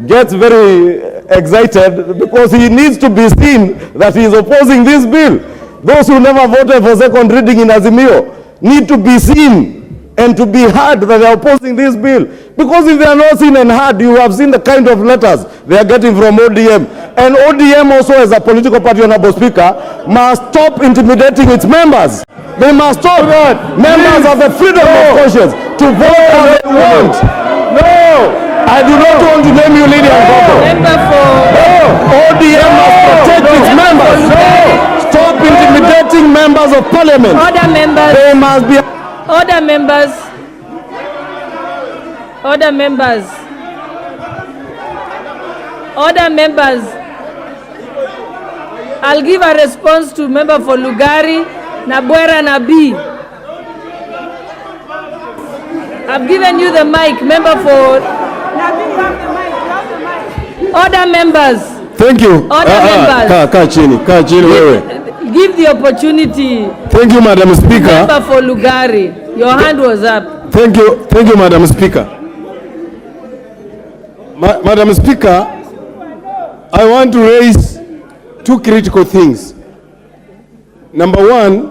gets very excited because he needs to be seen that he is opposing this bill. Those who never voted for second reading in Azimio need to be seen and to be heard that they are opposing this bill. Because if they are not seen and heard, you have seen the kind of letters they are getting from ODM. And ODM also, as a political party, Honorable Speaker, must stop intimidating its members. They must stop members of the freedom of conscience to vote as they want. No, I do not want to name you Lydia Ngoko. ODM must protect its members. Stop intimidating members of parliament. Order members. They must be. Order members. Order members. Order members. I'll give a response to member for Lugari, Nabwera, Nabi. I've given you the mic, member for Nabi. You have the mic. You have the mic. Order members. Thank you. Order members. Kaa chini wewe. Give the opportunity. Thank you, Madam Speaker. Member for Lugari, your hand was up. Thank you, Madam Speaker. Madam Speaker, I want to raise two critical things. Number one,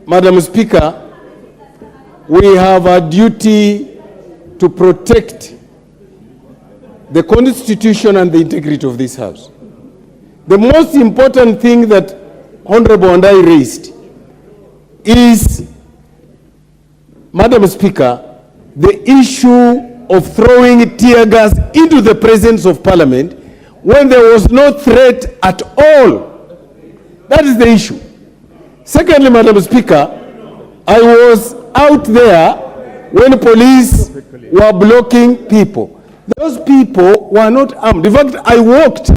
Madam Speaker, we have a duty to protect the Constitution and the integrity of this House. The most important thing that Honorable and I raised is, Madam Speaker, the issue of throwing tear gas into the presence of Parliament when there was no threat at all. That is the issue. Secondly, Madam Speaker, I was out there when police were blocking people. Those people were not armed. In fact, I walked